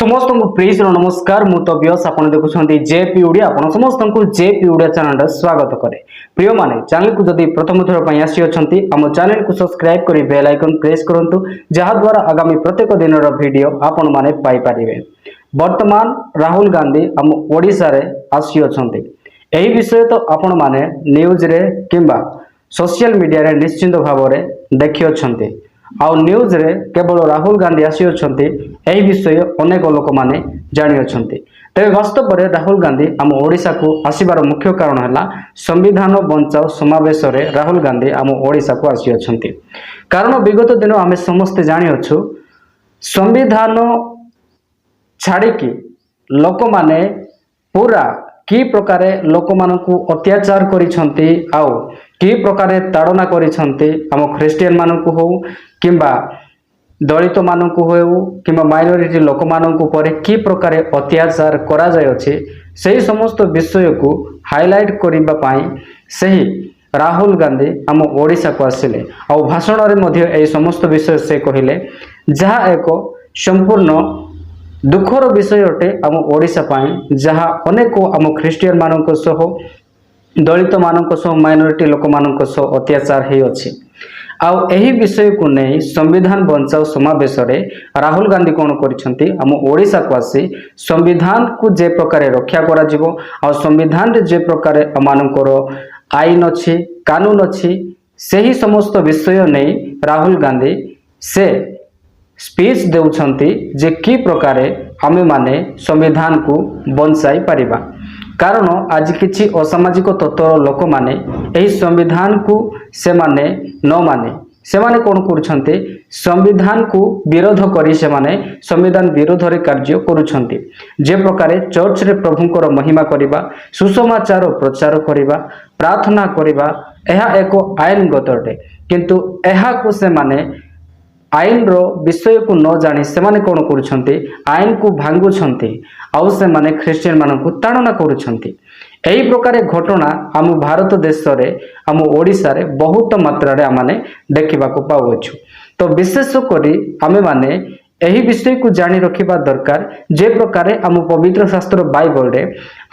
समस्त को प्लीज नमस्कार मु तो व्यस आपण देखुछंती जेपी ओडिया आपण समस्त को जेपी ओडिया चैनल स्वागत करे। प्रिय माने चैनल को जदी प्रथम थर पई आसी अछंती हम चैनल को सब्सक्राइब करी बेल आइकन प्रेस करंतु जहा द्वारा आगामी प्रत्येक दिन रो वीडियो आपण माने पाई परिबे। वर्तमान राहुल गांधी हम ओडिसा रे आसी अछंती एही विषय तो आपण माने न्यूज रे किंबा सोशल मीडिया रे निश्चित भाव रे देखि अछंती आउ न्यूज रे केवल राहुल गांधी आसी अछंती एही विषय अनेक लोक माने जानि अछंती। तेबे वास्तव में राहुल गांधी आम ओडिशा को आसीबार मुख्य कारण है संविधान बंचाओ समावेश रे राहुल गांधी आम ओडिशा को आसी अछंती। कारण विगत दिन आम समस्ते जानि अछु संविधान छाड़िकी लोक माने पूरा कि प्रकार लोक मानकु अत्याचार करिसंती आउ कि प्रकार ताड़ना करिसंती आम ख्रिस्टियन मानकु हो किंबा दलित मानकु हो किंबा माइनॉरिटी लोक मानकु परे कि प्रकार अत्याचार करा जाय अछि सेही समस्त विषय को हाइलाइट करिबा पई सेही राहुल गांधी आम ओडिशा को आसिले आ भाषण रे मध्ये एही समस्त विषय से कहिले जहा एक संपूर्ण दुखर विषय अटे आम ओडिशा पई जहा अनेक आम ख्रिस्टियन मानक सह दलित मानक सह माइनॉरिटी लोक मानक सह अत्याचार हे अछि आउ एही विषय को नहीं संविधान बंचाओ समावेश रे राहुल गांधी कौन करिसंती आम ओडिशा को आसी संविधान को जे प्रकार रक्षा करा जिवो आ संविधान रे जे प्रकार मानकर आईन अछि कानून अछि सेही समस्त विषय नहीं राहुल गांधी से स्पीच देउछंती जे कि प्रकार आमे माने संविधान को बंचाई परिबा। कारण आज किछि असामाजिक तत्वर लोक माने एही संविधान को से माने न माने से माने कोन करूछंती संविधान को विरोध करी से माने संविधान विरोध रे कार्य करूछंती जे प्रकार चर्च रे प्रभुंकर महिमा करिबा सुसमाचार प्रचार करिबा प्रार्थना करिबा एहा एक आईनगत अटे किंतु एहा को से माने आईन रो विषय को न जानी से माने कोन करूछंती आईन को भांगुछंती आउ से माने ख्रिस्टियन मानन को ताड़ना करूछंती। एही प्रकार घटना आम भारत देश रे आम ओडिसा रे बहुत मात्रा रे आमाने देखिबा को पाउछु। तो विशेष करी आमे माने एही विषय को जानी रखिबा दरकार जे प्रकार आम पवित्र शास्त्र बाइबल रे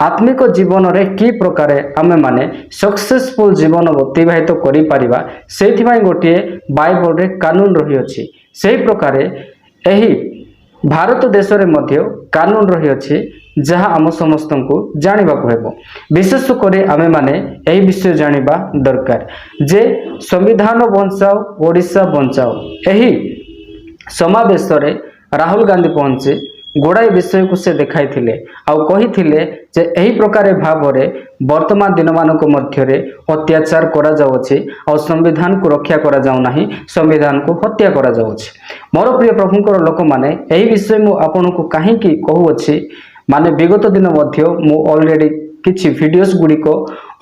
आत्मिक जीवन रे कि प्रकार आमे माने सक्सेसफुल जीवन अतिबाहित करि परिबा सेथि पई गोटे बाइबल रे कानून रही अछि सेही प्रकार एही भारत देश रे मध्य कानून रही अछि जहा आम समस्त को जानिबा को हेबो। विशेष करे आमे माने एही विषय जानिबा दरकार जे संविधान बंचाओ ओडिशा बंचाओ एही समावेश रे राहुल गांधी पहुंचे गोड़ाई विषय को से देखाई थिले आउ कही थिले जे एही प्रकार भाव रे वर्तमान दिन मानक मध्य रे अत्याचार करा जाउछि और संविधान को रक्षा करा जाउ नाही संविधान को हत्या करा जाउछि। मोर प्रिय प्रभुंकर लोक माने एही विषय मु आपन को काहे की कहू अछि माने विगत दिन मध्य मु ऑलरेडी किछि वीडियोस गुडी को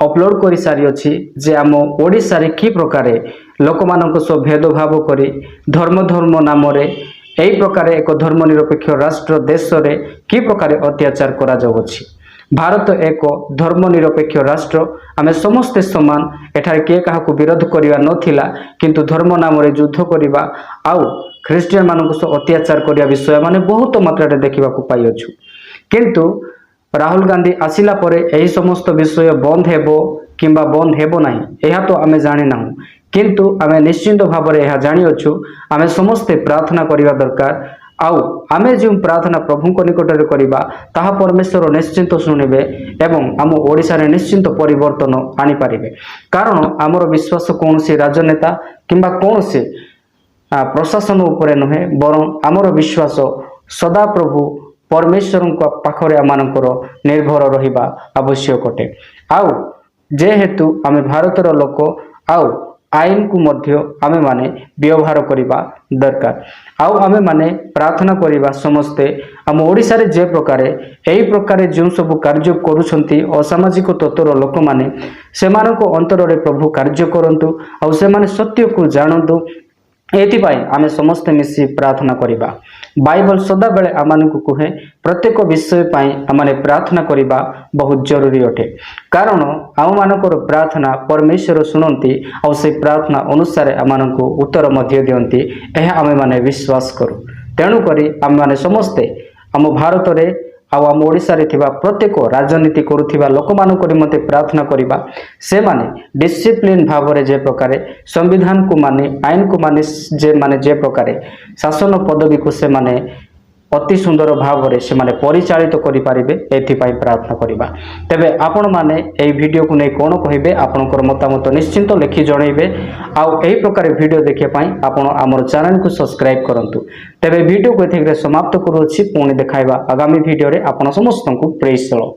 अपलोड करि सारी अछि जे आम ओडिसा रे कि प्रकार लोक मानक सो भेदभाव करी धर्म नाम रे एही प्रकार एक धर्मनिरपेक्ष राष्ट्र देश रे कि प्रकार अत्याचार करा जाउछि। भारत एक धर्मनिरपेक्ष राष्ट्र आमे समस्ते समान एठारे के काहा को विरोध करिवा नथिला किंतु धर्म नाम रे युद्ध करिवा आउ ख्रिस्टियन मानक सो अत्याचार करिया विषय माने बहुत मात्रा रे देखिबा को पाइ अछु। किंतु राहुल गांधी आसिला परे एही समस्त विषय बंद हेबो किंबा बंद हेबो नाही एहा तो आमे जानि नाहु किंतु आमे निश्चित भाव रे एहा जानि अछु आमे समस्ते प्रार्थना करिवा दरकार आउ आमे जो प्रार्थना प्रभु को निकट रे करिबा ताहा परमेश्वर निश्चित सुनिबे एवं आम ओडिसा रे निश्चित परिवर्तन आनि पारिबे। कारण आमर विश्वास कोनसी राजनेता किंबा कोनसी प्रशासन उपरे नहे बरं आमर विश्वास सदा प्रभु परमेश्वर पाखरे आमानकर निर्भर रहिबा आवश्यक अटे। आउ जेहेतु आमे भारतर लोक आउ आईन को मध्य आमे माने व्यवहार करिबा दरकार आउ आमे माने प्रार्थना करिबा समस्ते आम ओडिसा रे जे प्रकार एही प्रकार जो सब कार्य करूछंती असामाजिक तत्वर लोक माने सेमानक अंतर रे प्रभु कार्य करंतु आउ सेमाने सत्य को जानंतु एथिपाई आमे समस्त मिसी प्रार्थना करिबा। बाइबल सदा बेले आमानकु कहे प्रत्येक विषय पाई आमाने प्रार्थना करिबा बहुत जरूरी अटे। कारण आम मानकर प्रार्थना परमेश्वर सुनंती और से प्रार्थना अनुसार आमानकु उत्तर मध्य दियंती एहा आमे माने विश्वास करू। तेणु करी आमे माने समस्ते आम भारत रे आम ओडिशा रे थिबा प्रत्येक राजनीति करुथिबा लोकमानक निमंते प्रार्थना करिबा से माने डिसिप्लिन भाव रे जे प्रकार संविधान को माने आईन को माने जे प्रकार शासन पदवी को से माने अति सुंदर भाव से माने परिचालित करि पारिबे एथिपाई प्रार्थना करिबा। तेबे आपण माने एई वीडियो को नै कोन कहिबे आपनकर मतामत निश्चिंत लिखि जणैबे। आउ एई प्रकार वीडियो देखिया पई आपण हमर चैनल को सब्सक्राइब करंतु। तेबे वीडियो को एथिकरे समाप्त करूछि पुणी देखाइबा आगामी वीडियो रे आपण समस्त को प्रेज चलो।